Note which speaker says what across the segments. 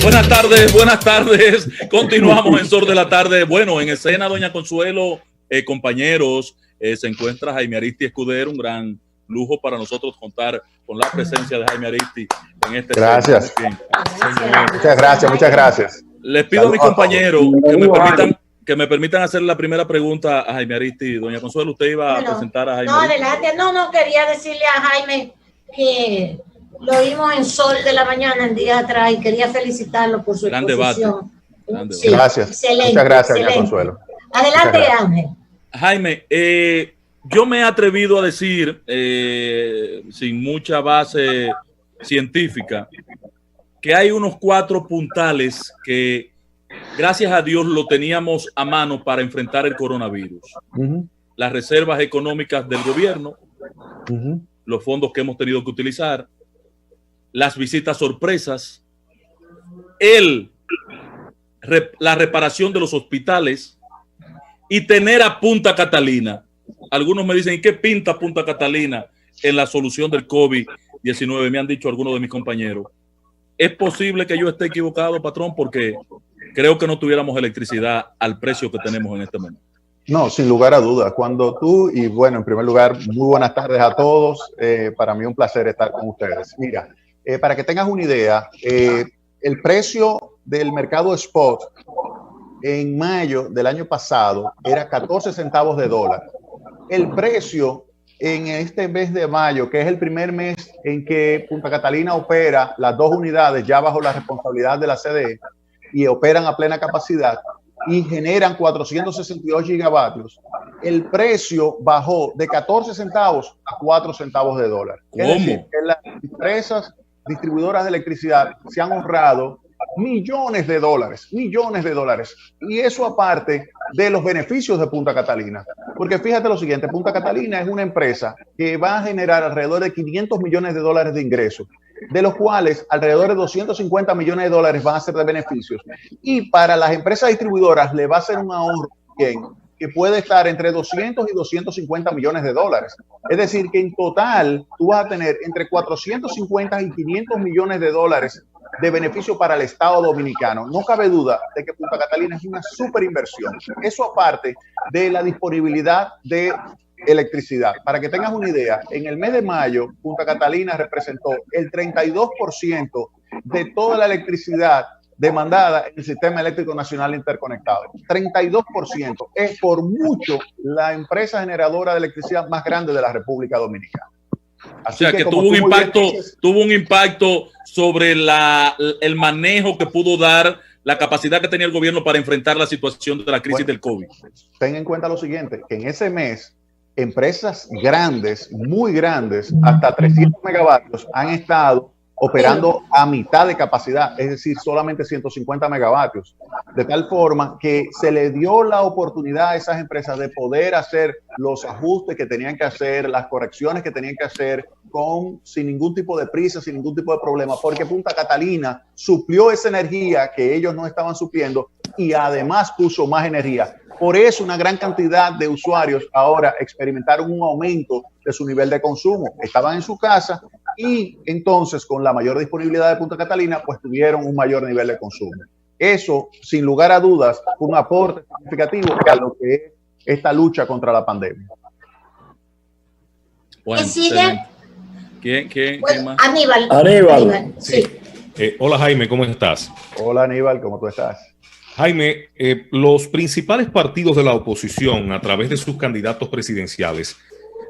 Speaker 1: Buenas tardes, buenas tardes. Continuamos en Sol de la Tarde. Bueno, en escena, doña Consuelo, compañeros, se encuentra Jaime Aristi Escudero, un gran lujo para nosotros contar con la presencia de Jaime Aristi en este
Speaker 2: Gracias. Muchas gracias, muchas gracias.
Speaker 1: Les pido a mis compañeros que me permitan hacer la primera pregunta a Jaime Aristi. Doña Consuelo, usted iba a presentar a Jaime.
Speaker 3: No, adelante. No, quería decirle a Jaime que lo vimos en Sol de la Mañana en días atrás y quería felicitarlo por su exposición.
Speaker 2: Sí, gracias.
Speaker 3: Excelente,
Speaker 2: muchas gracias,
Speaker 3: excelente.
Speaker 2: Doña Consuelo.
Speaker 3: Adelante, Ángel.
Speaker 1: Jaime, yo me he atrevido a decir, sin mucha base científica, que hay unos 4 puntales que, gracias a Dios, lo teníamos a mano para enfrentar el coronavirus. Las reservas económicas del gobierno, los fondos que hemos tenido que utilizar, las visitas sorpresas, la reparación de los hospitales y tener a Punta Catalina. Algunos me dicen, ¿y qué pinta Punta Catalina en la solución del COVID-19? Me han dicho algunos de mis compañeros. Es posible que yo esté equivocado, patrón, porque creo que no tuviéramos electricidad al precio que tenemos en este momento.
Speaker 2: No, sin lugar a dudas. Cuando tú, y bueno, en primer lugar, muy buenas tardes a todos. Para mí un placer estar con ustedes. Mira, para que tengas una idea, el precio del mercado spot en mayo del año pasado era 14 centavos de dólar. El precio en este mes de mayo, que es el primer mes en que Punta Catalina opera las 2 unidades ya bajo la responsabilidad de la CDE y operan a plena capacidad y generan 462 gigavatios, el precio bajó de 14 centavos a 4 centavos de dólar. Es decir, que las empresas distribuidoras de electricidad se han ahorrado millones de dólares. Y eso aparte de los beneficios de Punta Catalina. Porque fíjate lo siguiente, Punta Catalina es una empresa que va a generar alrededor de 500 millones de dólares de ingresos, de los cuales alrededor de 250 millones de dólares van a ser de beneficios. Y para las empresas distribuidoras le va a ser un ahorro que puede estar entre 200 y 250 millones de dólares. Es decir, que en total tú vas a tener entre 450 y 500 millones de dólares de beneficio para el Estado dominicano. No cabe duda de que Punta Catalina es una súper inversión. Eso aparte de la disponibilidad de electricidad. Para que tengas una idea, en el mes de mayo, Punta Catalina representó el 32% de toda la electricidad demandada en el Sistema Eléctrico Nacional Interconectado. 32%. Es por mucho la empresa generadora de electricidad más grande de la República Dominicana.
Speaker 1: Así o sea, que tuvo un impacto sobre el manejo que pudo dar, la capacidad que tenía el gobierno para enfrentar la situación de la crisis del COVID.
Speaker 2: Ten en cuenta lo siguiente, que en ese mes, empresas grandes, muy grandes, hasta 300 megavatios, han estado operando a mitad de capacidad, es decir, solamente 150 megavatios, de tal forma que se le dio la oportunidad a esas empresas de poder hacer los ajustes que tenían que hacer, las correcciones que tenían que hacer sin ningún tipo de prisa, sin ningún tipo de problema, porque Punta Catalina suplió esa energía que ellos no estaban supliendo y además puso más energía. Por eso una gran cantidad de usuarios ahora experimentaron un aumento de su nivel de consumo. Estaban en su casa y entonces con la mayor disponibilidad de Punta Catalina, pues tuvieron un mayor nivel de consumo. Eso, sin lugar a dudas, fue un aporte significativo a lo que es esta lucha contra la pandemia.
Speaker 1: Bueno, ¿Quién más?
Speaker 3: Aníbal. Sí.
Speaker 4: Hola Jaime, ¿cómo estás?
Speaker 2: Hola Aníbal, ¿cómo tú estás?
Speaker 4: Jaime, los principales partidos de la oposición, a través de sus candidatos presidenciales,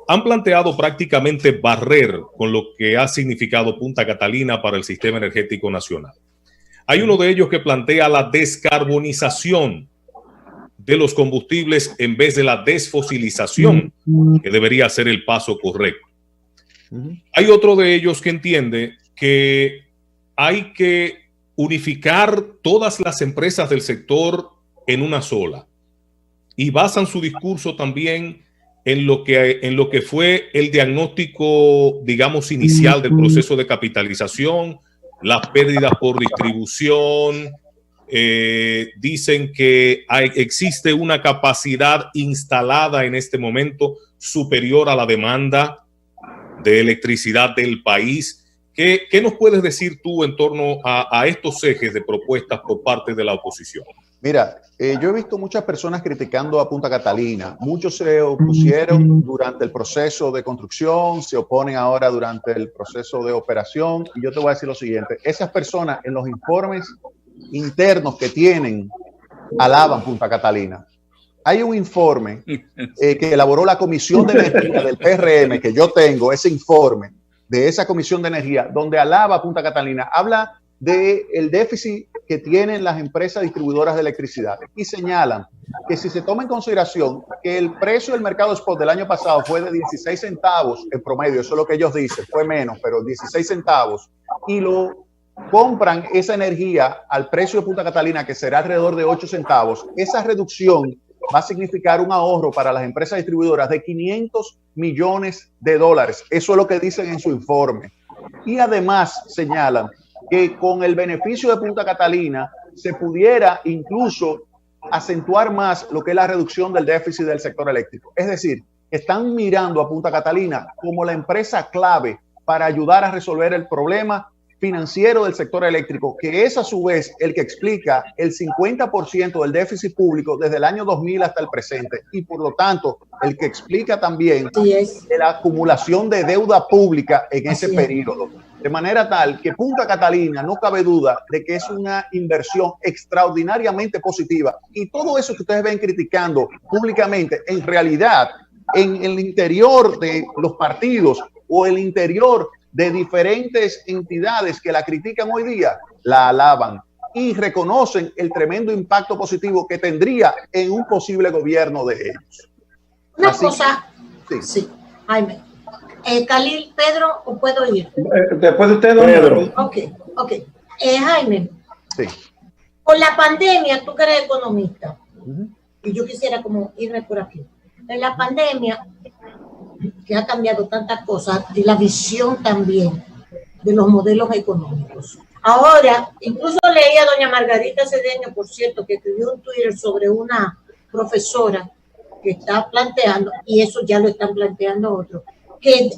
Speaker 4: han planteado prácticamente barrer con lo que ha significado Punta Catalina para el sistema energético nacional. Hay uno de ellos que plantea la descarbonización de los combustibles en vez de la desfosilización, que debería ser el paso correcto. Hay otro de ellos que entiende que hay que unificar todas las empresas del sector en una sola y basan su discurso también en lo que fue el diagnóstico, digamos, inicial del proceso de capitalización, las pérdidas por distribución. Dicen que existe una capacidad instalada en este momento superior a la demanda de electricidad del país ¿Qué nos puedes decir tú en torno a estos ejes de propuestas por parte de la oposición?
Speaker 2: Mira, yo he visto muchas personas criticando a Punta Catalina. Muchos se opusieron durante el proceso de construcción, se oponen ahora durante el proceso de operación. Y yo te voy a decir lo siguiente, esas personas en los informes internos que tienen alaban Punta Catalina. Hay un informe que elaboró la Comisión de Energía del PRM, que yo tengo ese informe de esa Comisión de Energía, donde alaba a Punta Catalina, habla del déficit que tienen las empresas distribuidoras de electricidad y señalan que si se toma en consideración que el precio del mercado spot del año pasado fue de 16 centavos en promedio, eso es lo que ellos dicen, fue menos, pero 16 centavos, y lo compran esa energía al precio de Punta Catalina, que será alrededor de 8 centavos, esa reducción va a significar un ahorro para las empresas distribuidoras de $500 millones. Eso es lo que dicen en su informe. Y además señalan que con el beneficio de Punta Catalina se pudiera incluso acentuar más lo que es la reducción del déficit del sector eléctrico. Es decir, están mirando a Punta Catalina como la empresa clave para ayudar a resolver el problema financiero del sector eléctrico, que es a su vez el que explica el 50% del déficit público desde el año 2000 hasta el presente, y por lo tanto el que explica también de la acumulación de deuda pública en ese periodo. De manera tal que Punta Catalina, no cabe duda de que es una inversión extraordinariamente positiva, y todo eso que ustedes ven criticando públicamente, en realidad en el interior de los partidos o el interior de diferentes entidades que la critican hoy día, la alaban y reconocen el tremendo impacto positivo que tendría en un posible gobierno de ellos.
Speaker 3: Una cosa, sí, Jaime. Khalil, Pedro, ¿o puedo ir?
Speaker 5: Después de usted, don Pedro.
Speaker 3: Ok. Jaime,
Speaker 2: sí.
Speaker 3: Con la pandemia, tú que eres economista, y yo quisiera como irme por aquí. En la pandemia, que ha cambiado tantas cosas, y la visión también de los modelos económicos. Ahora, incluso leí a doña Margarita Cedeño, por cierto, que escribió un Twitter sobre una profesora que está planteando, y eso ya lo están planteando otros, que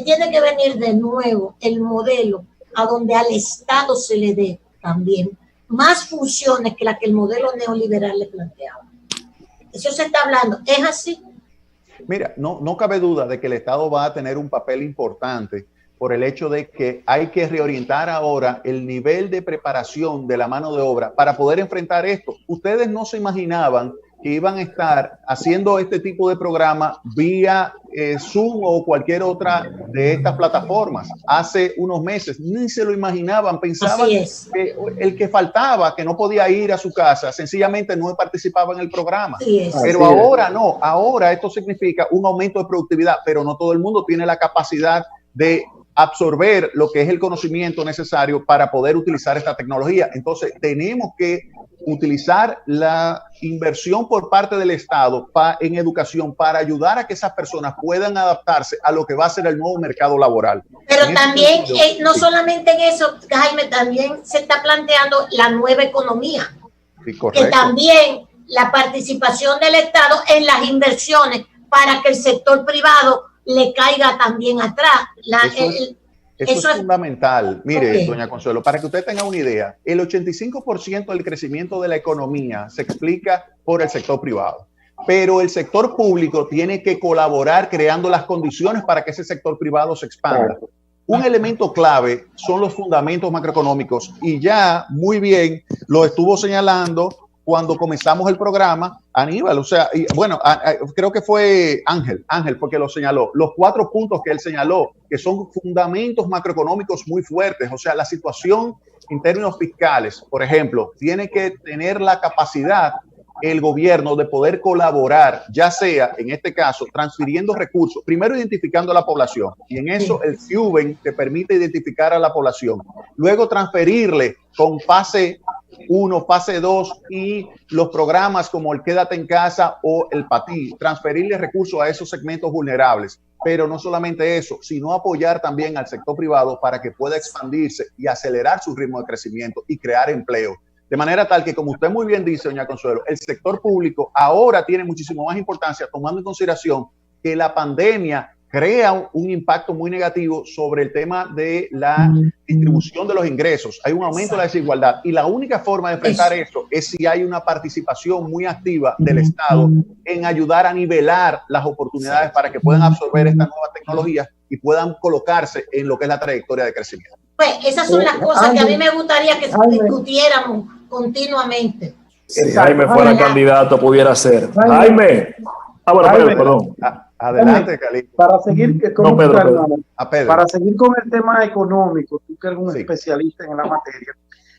Speaker 3: tiene que venir de nuevo el modelo a donde al Estado se le dé también más funciones que la que el modelo neoliberal le planteaba. Eso se está hablando. ¿Es así?
Speaker 2: Mira, no cabe duda de que el Estado va a tener un papel importante por el hecho de que hay que reorientar ahora el nivel de preparación de la mano de obra para poder enfrentar esto. Ustedes no se imaginaban que iban a estar haciendo este tipo de programa vía Zoom o cualquier otra de estas plataformas. Hace unos meses ni se lo imaginaban, pensaban que el que faltaba, que no podía ir a su casa, sencillamente no participaba en el programa. Pero ahora no, ahora esto significa un aumento de productividad, pero no todo el mundo tiene la capacidad de absorber lo que es el conocimiento necesario para poder utilizar esta tecnología. Entonces tenemos que utilizar la inversión por parte del Estado en educación para ayudar a que esas personas puedan adaptarse a lo que va a ser el nuevo mercado laboral.
Speaker 3: Pero también, no solamente en eso, Jaime, también se está planteando la nueva economía.
Speaker 2: Sí, correcto.
Speaker 3: Que también la participación del Estado en las inversiones para que el sector privado le caiga también atrás.
Speaker 2: Eso es fundamental. Mire, doña Consuelo, para que usted tenga una idea, el 85% del crecimiento de la economía se explica por el sector privado, pero el sector público tiene que colaborar creando las condiciones para que ese sector privado se expanda. Un elemento clave son los fundamentos macroeconómicos, y ya muy bien lo estuvo señalando cuando comenzamos el programa Aníbal, o sea, creo que fue Ángel, porque lo señaló, los 4 puntos que él señaló, que son fundamentos macroeconómicos muy fuertes. O sea, la situación en términos fiscales, por ejemplo, tiene que tener la capacidad el gobierno de poder colaborar, ya sea, en este caso, transfiriendo recursos, primero identificando a la población, y en eso el FIUBEN te permite identificar a la población, luego transferirle con fase 1, fase 2 y los programas como el Quédate en Casa o el PATI, transferirle recursos a esos segmentos vulnerables. Pero no solamente eso, sino apoyar también al sector privado para que pueda expandirse y acelerar su ritmo de crecimiento y crear empleo. De manera tal que, como usted muy bien dice, doña Consuelo, el sector público ahora tiene muchísimo más importancia, tomando en consideración que la pandemia crea un impacto muy negativo sobre el tema de la distribución de los ingresos. Hay un aumento de la desigualdad y la única forma de enfrentar eso es si hay una participación muy activa del Estado en ayudar a nivelar las oportunidades para que puedan absorber estas nuevas tecnologías y puedan colocarse en lo que es la trayectoria de crecimiento.
Speaker 3: Pues esas son las cosas que a mí me gustaría que discutiéramos continuamente.
Speaker 5: Si Jaime fuera candidato, pudiera ser. Jaime. Bueno, perdón.
Speaker 2: Adelante, Cali.
Speaker 6: Para seguir con
Speaker 5: Pedro.
Speaker 6: Para seguir con el tema económico, tú que eres un especialista en la materia,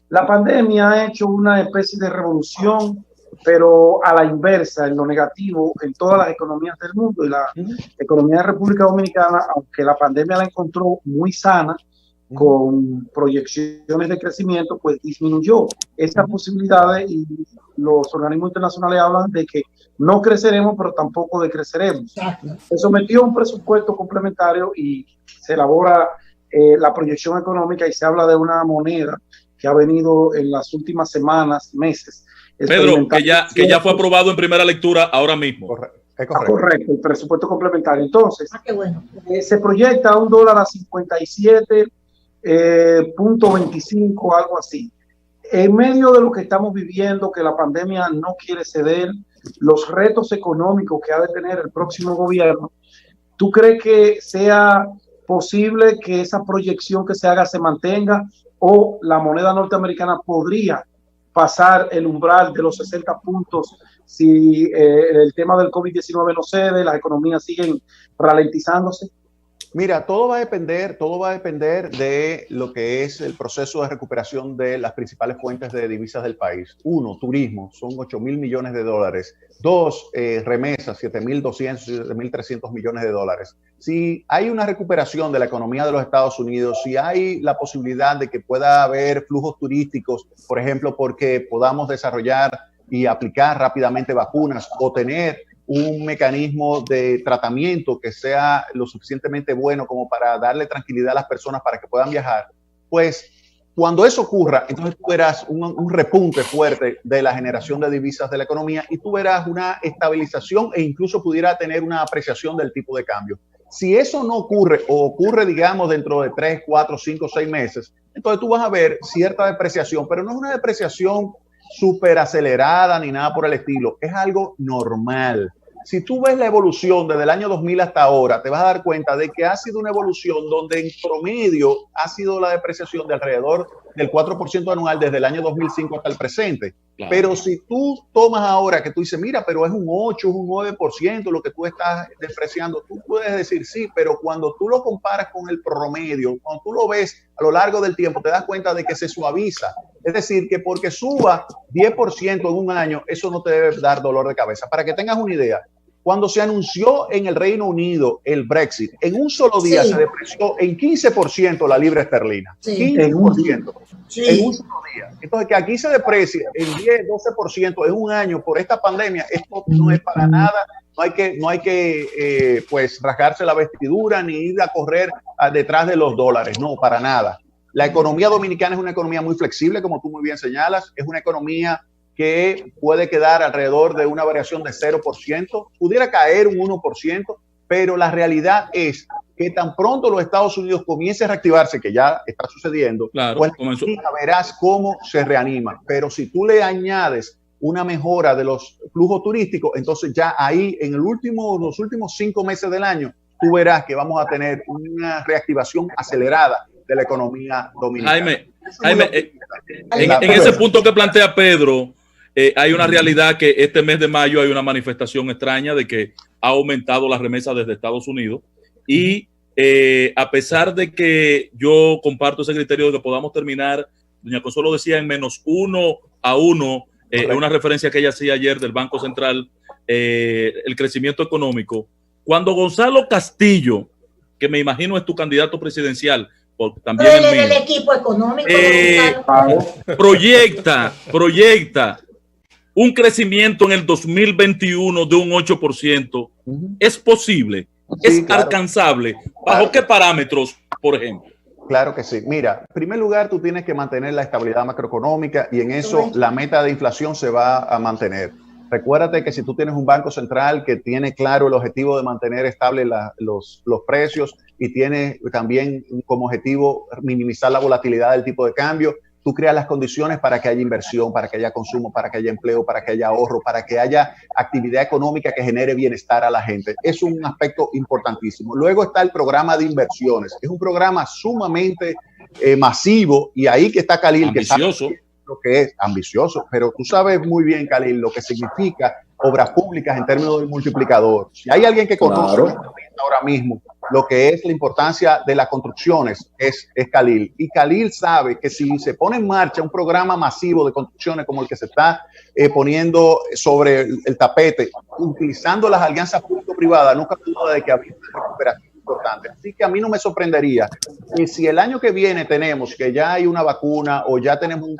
Speaker 6: la pandemia ha hecho una especie de revolución, pero a la inversa, en lo negativo, en todas las economías del mundo. Y la economía de República Dominicana, aunque la pandemia la encontró muy sana, con proyecciones de crecimiento, pues disminuyó estas posibilidades y los organismos internacionales hablan de que no creceremos, pero tampoco decreceremos. Se sometió a un presupuesto complementario y se elabora la proyección económica y se habla de una moneda que ha venido en las últimas semanas, meses.
Speaker 1: Pedro, que ya fue aprobado en primera lectura ahora mismo.
Speaker 6: Correcto, el presupuesto complementario. Entonces, se proyecta $1 a 57.25, algo así. En medio de lo que estamos viviendo, que la pandemia no quiere ceder, los retos económicos que ha de tener el próximo gobierno, ¿tú crees que sea posible que esa proyección que se haga se mantenga o la moneda norteamericana podría pasar el umbral de los 60 puntos si el tema del COVID-19 no cede, las economías siguen ralentizándose?
Speaker 2: Mira, todo va a depender de lo que es el proceso de recuperación de las principales fuentes de divisas del país. Uno, turismo, son 8.000 millones de dólares. Dos, remesas, 7.200, 7.300 millones de dólares. Si hay una recuperación de la economía de los Estados Unidos, si hay la posibilidad de que pueda haber flujos turísticos, por ejemplo, porque podamos desarrollar y aplicar rápidamente vacunas o tener un mecanismo de tratamiento que sea lo suficientemente bueno como para darle tranquilidad a las personas para que puedan viajar, pues cuando eso ocurra, entonces tú verás un repunte fuerte de la generación de divisas de la economía y tú verás una estabilización e incluso pudiera tener una apreciación del tipo de cambio. Si eso no ocurre o ocurre, digamos, dentro de 3, 4, 5, 6 meses, entonces tú vas a ver cierta depreciación, pero no es una depreciación súper acelerada ni nada por el estilo, es algo normal. Si tú ves la evolución desde el año 2000 hasta ahora, te vas a dar cuenta de que ha sido una evolución donde en promedio ha sido la depreciación de alrededor del 4% anual desde el año 2005 hasta el presente. Claro. Pero si tú tomas ahora que tú dices, mira, pero es un 8, es un 9% lo que tú estás depreciando, tú puedes decir sí, pero cuando tú lo comparas con el promedio, cuando tú lo ves a lo largo del tiempo, te das cuenta de que se suaviza. Es decir, que porque suba 10% en un año, eso no te debe dar dolor de cabeza. Para que tengas una idea, cuando se anunció en el Reino Unido el Brexit, en un solo día se depreció en 15% la libra esterlina. 15%. En un solo día. Entonces, que aquí se deprecie en 10, 12% en un año por esta pandemia, esto no es para nada. No hay que pues rasgarse la vestidura ni ir a correr detrás de los dólares. No, para nada. La economía dominicana es una economía muy flexible, como tú muy bien señalas. Es una economía que puede quedar alrededor de una variación de 0%, pudiera caer un 1%, pero la realidad es que tan pronto los Estados Unidos comience a reactivarse, que ya está sucediendo, claro, pues verás cómo se reanima. Pero si tú le añades una mejora de los flujos turísticos, entonces ya ahí en los últimos 5 meses del año, tú verás que vamos a tener una reactivación acelerada de la economía dominicana.
Speaker 1: Jaime, en ese punto que plantea Pedro, hay una realidad que este mes de mayo hay una manifestación extraña de que ha aumentado las remesas desde Estados Unidos y a pesar de que yo comparto ese criterio de que podamos terminar, doña Consuelo decía en -1 una referencia que ella hacía ayer del Banco Central, el crecimiento económico, cuando Gonzalo Castillo, que me imagino es tu candidato presidencial, también
Speaker 3: el equipo económico
Speaker 1: proyecta un crecimiento en el 2021 de un 8%, ¿es posible? Sí, ¿es claro, alcanzable? ¿Bajo qué parámetros, por ejemplo?
Speaker 2: Claro que sí. Mira, en primer lugar, tú tienes que mantener la estabilidad macroeconómica y en eso la meta de inflación se va a mantener. Recuérdate que si tú tienes un banco central que tiene claro el objetivo de mantener estables los precios y tiene también como objetivo minimizar la volatilidad del tipo de cambio, tú creas las condiciones para que haya inversión, para que haya consumo, para que haya empleo, para que haya ahorro, para que haya actividad económica que genere bienestar a la gente. Es un aspecto importantísimo. Luego está el programa de inversiones. Es un programa sumamente masivo y ahí que está Khalil.
Speaker 1: Ambicioso.
Speaker 2: Que sabe lo que es ambicioso, pero tú sabes muy bien, Khalil, lo que significa obras públicas en términos del multiplicador. Si hay alguien que conoce ahora mismo lo que es la importancia de las construcciones, es Khalil. Y Khalil sabe que si se pone en marcha un programa masivo de construcciones como el que se está poniendo sobre el tapete, utilizando las alianzas público-privadas, nunca duda de que habría una recuperación importante. Así que a mí no me sorprendería que si el año que viene tenemos que ya hay una vacuna o ya tenemos un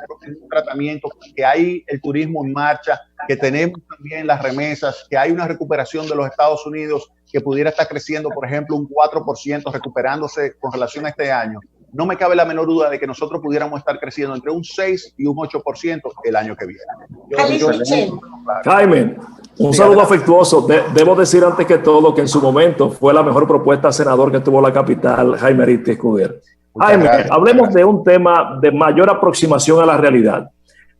Speaker 2: tratamiento, que hay el turismo en marcha, que tenemos también las remesas, que hay una recuperación de los Estados Unidos que pudiera estar creciendo, por ejemplo, un 4% recuperándose con relación a este año. No me cabe la menor duda de que nosotros pudiéramos estar creciendo entre un 6 y un 8% el año que viene.
Speaker 5: Jaime, un saludo afectuoso. Debo decir antes que todo que en su momento fue la mejor propuesta de senador que tuvo la capital, Jaime Aristi Escudero. Jaime, hablemos de un tema de mayor aproximación a la realidad.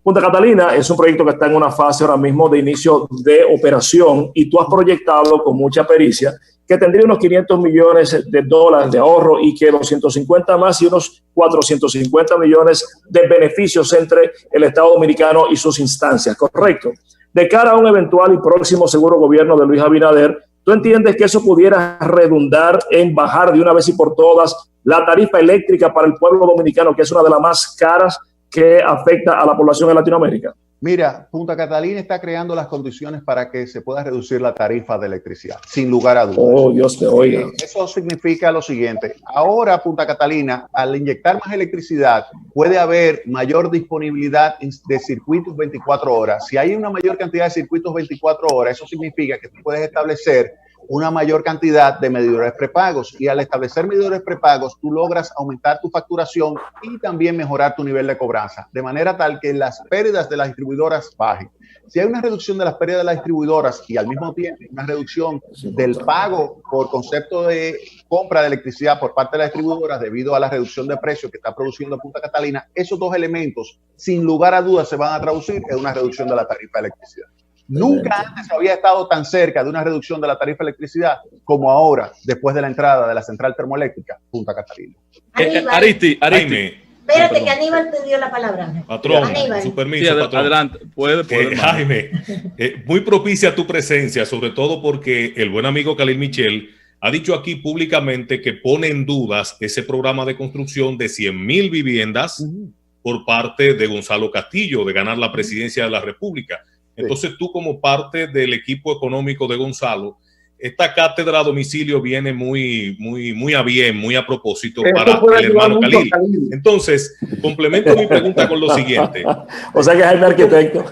Speaker 5: Punta Catalina es un proyecto que está en una fase ahora mismo de inicio de operación y tú has proyectado con mucha pericia que tendría unos 500 millones de dólares de ahorro y que 250 más y unos 450 millones de beneficios entre el Estado Dominicano y sus instancias, ¿correcto? De cara a un eventual y próximo seguro gobierno de Luis Abinader, ¿tú entiendes que eso pudiera redundar en bajar de una vez y por todas la tarifa eléctrica para el pueblo dominicano, que es una de las más caras que afecta a la población en Latinoamérica?
Speaker 2: Mira, Punta Catalina está creando las condiciones para que se pueda reducir la tarifa de electricidad, sin lugar a dudas.
Speaker 5: Oh, Dios te oiga.
Speaker 2: Eso significa lo siguiente. Ahora, Punta Catalina, al inyectar más electricidad, puede haber mayor disponibilidad de circuitos 24 horas. Si hay una mayor cantidad de circuitos 24 horas, eso significa que tú puedes establecer una mayor cantidad de medidores prepagos y al establecer medidores prepagos tú logras aumentar tu facturación y también mejorar tu nivel de cobranza, de manera tal que las pérdidas de las distribuidoras bajen. Si hay una reducción de las pérdidas de las distribuidoras y al mismo tiempo una reducción del pago por concepto de compra de electricidad por parte de las distribuidoras debido a la reducción de precios que está produciendo Punta Catalina, esos dos elementos sin lugar a dudas se van a traducir en una reducción de la tarifa de electricidad. Nunca antes había estado tan cerca de una reducción de la tarifa de electricidad como ahora, después de la entrada de la central termoeléctrica Punta Catalina.
Speaker 1: Aristi.
Speaker 3: Espérate, que Aníbal te dio la palabra.
Speaker 4: Patrón,
Speaker 3: Aníbal.
Speaker 4: su permiso, patrón.
Speaker 1: Adelante, puede
Speaker 4: Jaime, muy propicia tu presencia, sobre todo porque el buen amigo Khalil Michel ha dicho aquí públicamente que pone en dudas ese programa de construcción de 100,000 viviendas por parte de Gonzalo Castillo, de ganar la presidencia de la República. Entonces tú, como parte del equipo económico de Gonzalo, esta cátedra a domicilio viene muy a bien, muy a propósito para el hermano Khalil. Entonces, complemento mi pregunta con lo siguiente.
Speaker 5: O sea que Jaime arquitecto.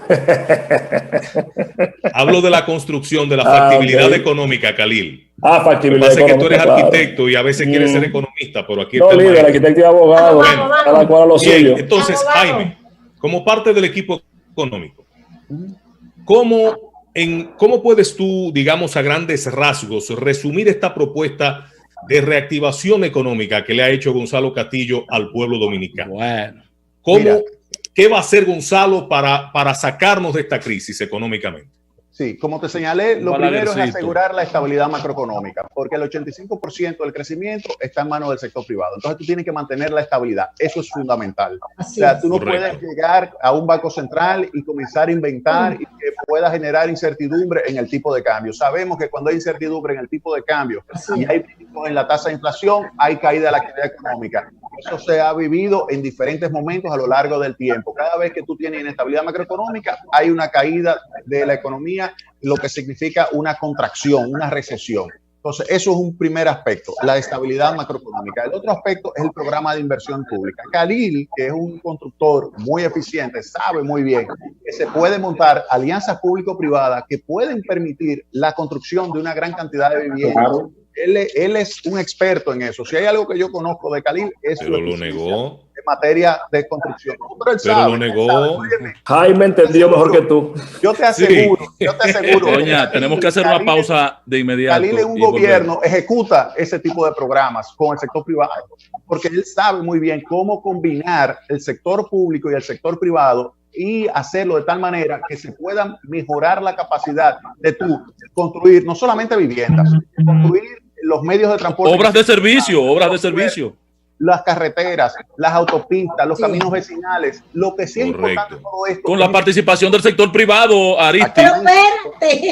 Speaker 4: Hablo de la construcción, de la factibilidad económica, Khalil.
Speaker 5: Factibilidad.
Speaker 4: Lo que pasa es que tú eres arquitecto y a veces quieres ser economista, pero aquí
Speaker 5: no, líder, arquitecto y abogado. Cada cual a lo suyo.
Speaker 4: Entonces, Jaime, como parte del equipo económico, ¿cómo puedes tú, digamos, a grandes rasgos, resumir esta propuesta de reactivación económica que le ha hecho Gonzalo Castillo al pueblo dominicano?
Speaker 1: Bueno,
Speaker 4: ¿Qué va a hacer Gonzalo para sacarnos de esta crisis económicamente?
Speaker 2: Sí, como te señalé, lo primero es asegurar la estabilidad macroeconómica, porque el 85% del crecimiento está en manos del sector privado. Entonces tú tienes que mantener la estabilidad. Eso es fundamental. O sea, tú no puedes llegar a un banco central y comenzar a inventar y que pueda generar incertidumbre en el tipo de cambio. Sabemos que cuando hay incertidumbre en el tipo de cambio y hay picos en la tasa de inflación, hay caída de la actividad económica. Eso se ha vivido en diferentes momentos a lo largo del tiempo. Cada vez que tú tienes inestabilidad macroeconómica, hay una caída de la economía, lo que significa una contracción, una recesión. Entonces, eso es un primer aspecto, la estabilidad macroeconómica. El otro aspecto es el programa de inversión pública. Khalil, que es un constructor muy eficiente, sabe muy bien que se puede montar alianzas público-privadas que pueden permitir la construcción de una gran cantidad de viviendas. Claro. Él es un experto en eso. Si hay algo que yo conozco de Khalil, es
Speaker 4: pero lo negó.
Speaker 2: en materia de construcción.
Speaker 4: Pero lo negó.
Speaker 5: Jaime entendió mejor que tú.
Speaker 2: Yo te aseguro.
Speaker 1: Doña, tenemos que hacer una pausa de inmediato.
Speaker 2: Khalil en un gobierno ejecuta ese tipo de programas con el sector privado, porque él sabe muy bien cómo combinar el sector público y el sector privado y hacerlo de tal manera que se pueda mejorar la capacidad de tú construir no solamente viviendas, construir los medios de transporte.
Speaker 1: Obras de servicio.
Speaker 2: Las carreteras, las autopistas, los caminos vecinales, lo que sí es importante todo esto.
Speaker 1: Con la participación del sector privado, Aristi.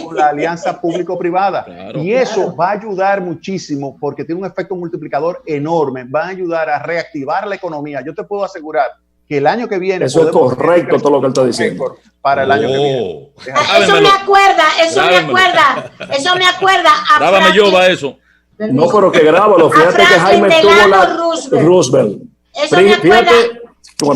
Speaker 2: Con la alianza público-privada. Claro, y eso va a ayudar muchísimo porque tiene un efecto multiplicador enorme. Va a ayudar a reactivar la economía. Yo te puedo asegurar que el año que viene...
Speaker 5: Eso es correcto todo lo que él está diciendo.
Speaker 2: Para el año que viene.
Speaker 3: Eso me acuerda a
Speaker 1: Grábame yo, va eso.
Speaker 5: No, pero que grábalo. Fíjate que Jaime tuvo la Roosevelt.
Speaker 3: Eso me acuerda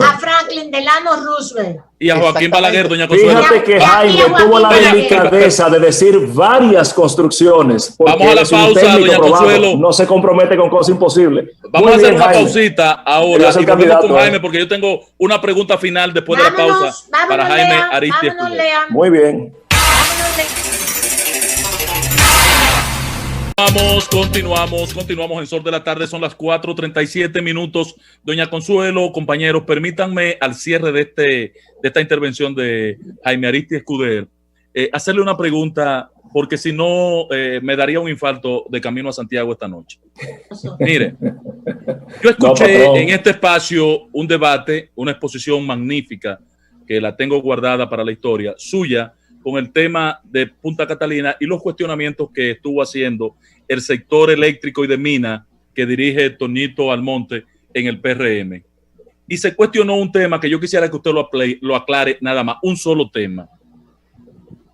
Speaker 3: a Franklin Delano Roosevelt.
Speaker 1: Y a Joaquín Balaguer, doña Consuelo.
Speaker 5: Fíjate que Jaime tuvo la delicadeza de decir varias construcciones.
Speaker 1: Vamos a la pausa, doña Consuelo.
Speaker 5: No se compromete con cosas imposibles.
Speaker 1: Vamos a hacer una pausita ahora y volvemos con Jaime porque yo tengo una pregunta final después de la pausa para Jaime Aristi.
Speaker 5: Muy bien.
Speaker 1: Continuamos en Sol de la Tarde, son las 4:37 minutos. Doña Consuelo, compañeros, permítanme al cierre de esta intervención de Jaime Aristi Escudero, hacerle una pregunta, porque si no me daría un infarto de camino a Santiago esta noche. Mire, yo escuché en este espacio un debate, una exposición magnífica, que la tengo guardada para la historia, suya, con el tema de Punta Catalina y los cuestionamientos que estuvo haciendo el sector eléctrico y de mina que dirige Tonito Almonte en el PRM. Y se cuestionó un tema que yo quisiera que usted lo aclare nada más, un solo tema.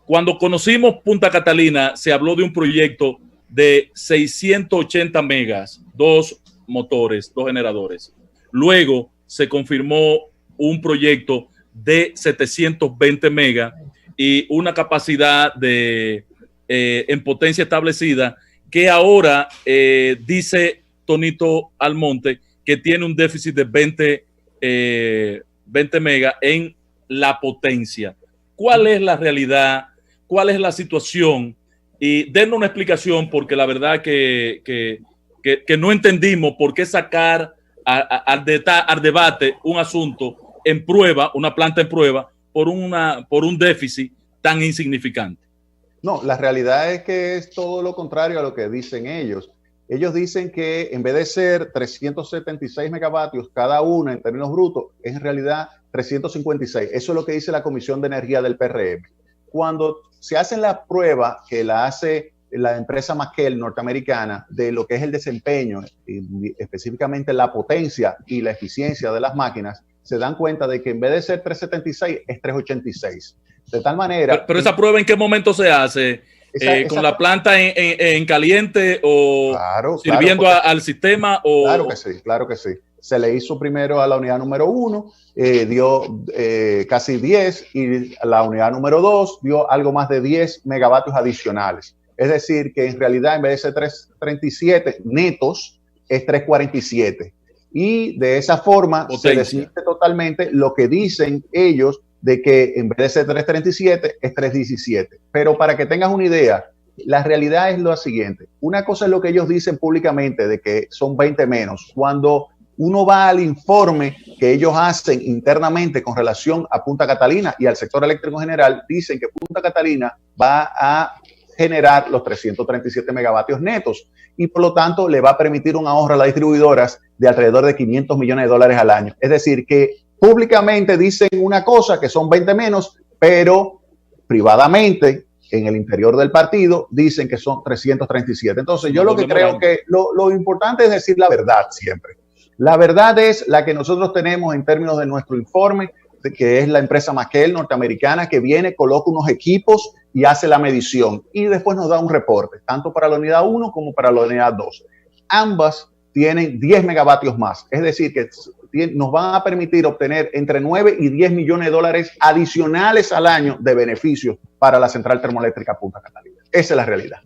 Speaker 1: Cuando conocimos Punta Catalina, se habló de un proyecto de 680 megas, 2 motores, 2 generadores. Luego se confirmó un proyecto de 720 megas y una capacidad de en potencia establecida que ahora dice Tonito Almonte que tiene un déficit de 20 megas en la potencia. ¿Cuál es la realidad? ¿Cuál es la situación? Y dennos una explicación, porque la verdad que no entendimos por qué sacar al debate un asunto en prueba, una planta en prueba, por un déficit tan insignificante.
Speaker 2: No, la realidad es que es todo lo contrario a lo que dicen ellos. Ellos dicen que en vez de ser 376 megavatios cada uno en términos brutos, es en realidad 356. Eso es lo que dice la Comisión de Energía del PRM. Cuando se hace la prueba que la hace la empresa McKell norteamericana de lo que es el desempeño, y específicamente la potencia y la eficiencia de las máquinas, se dan cuenta de que en vez de ser 376 es 386. De tal manera...
Speaker 1: Pero esa prueba, ¿en qué momento se hace? ¿Con la planta en caliente o sirviendo al sistema? O...
Speaker 2: Claro que sí. Se le hizo primero a la unidad número 1, dio casi 10, y a la unidad número 2 dio algo más de 10 megavatios adicionales. Es decir, que en realidad en vez de ser 337 netos, es 347. Y de esa forma se desmiente totalmente lo que dicen ellos de que en vez de ser 337 es 317. Pero para que tengas una idea, la realidad es lo siguiente. Una cosa es lo que ellos dicen públicamente de que son 20 menos. Cuando uno va al informe que ellos hacen internamente con relación a Punta Catalina y al sector eléctrico en general, dicen que Punta Catalina va a generar los 337 megavatios netos y por lo tanto le va a permitir un ahorro a las distribuidoras de alrededor de $500 millones al año. Es decir, que públicamente dicen una cosa que son 20 menos, pero privadamente en el interior del partido dicen que son 337. Entonces yo lo que creo que lo importante es decir la verdad siempre. La verdad es la que nosotros tenemos en términos de nuestro informe, que es la empresa McKell norteamericana, que viene, coloca unos equipos y hace la medición y después nos da un reporte, tanto para la unidad 1 como para la unidad 2. Ambas tienen 10 megavatios más, es decir, que nos van a permitir obtener entre 9 y 10 millones de dólares adicionales al año de beneficios para la central termoeléctrica Punta Catalina. Esa es la realidad.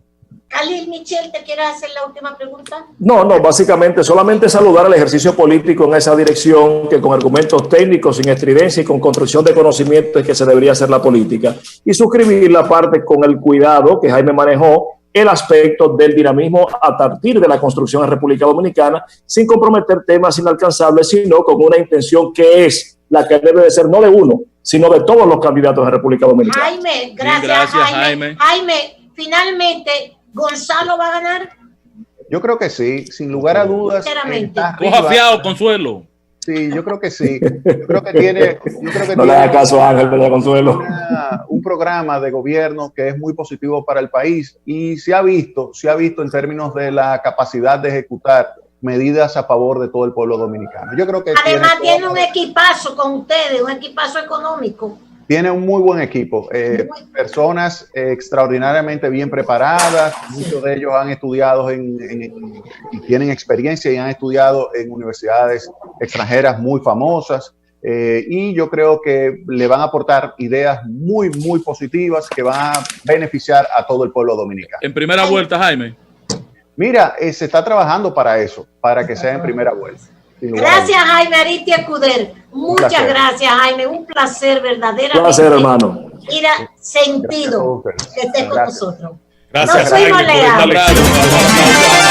Speaker 3: Khalil Michel, ¿te quieres hacer la última pregunta?
Speaker 5: No, básicamente solamente saludar al ejercicio político en esa dirección, que con argumentos técnicos, sin estridencia y con construcción de conocimiento es que se debería hacer la política. Y suscribir la parte con el cuidado que Jaime manejó, el aspecto del dinamismo a partir de la construcción en República Dominicana, sin comprometer temas inalcanzables, sino con una intención que es la que debe de ser no de uno, sino de todos los candidatos en República Dominicana.
Speaker 3: Jaime, gracias Jaime. Jaime, finalmente, ¿Gonzalo va a ganar?
Speaker 2: Yo creo que sí, sin lugar a dudas.
Speaker 3: Sinceramente.
Speaker 1: Coja fiado, Consuelo.
Speaker 2: Sí, yo creo que sí. Yo creo que tiene.
Speaker 5: No le haga caso a Ángel, de Consuelo.
Speaker 2: Un programa de gobierno que es muy positivo para el país y se ha visto en términos de la capacidad de ejecutar medidas a favor de todo el pueblo dominicano. Yo creo que
Speaker 3: además tiene un equipazo con ustedes, un equipazo económico.
Speaker 2: Tiene un muy buen equipo, personas extraordinariamente bien preparadas, muchos de ellos han estudiado y tienen experiencia y han estudiado en universidades extranjeras muy famosas, y yo creo que le van a aportar ideas muy, muy positivas que van a beneficiar a todo el pueblo dominicano.
Speaker 1: En primera vuelta, Jaime.
Speaker 2: Mira, se está trabajando para eso, para que sea en primera vuelta.
Speaker 3: Gracias, Jaime Aristia Escuder. Muchas gracias, Jaime. Un placer, verdaderamente.
Speaker 5: Un placer, hermano.
Speaker 3: Mira, sentido que estés con nosotros.
Speaker 1: Gracias,
Speaker 3: Nos fuimos,
Speaker 1: Jaime, por esta lección.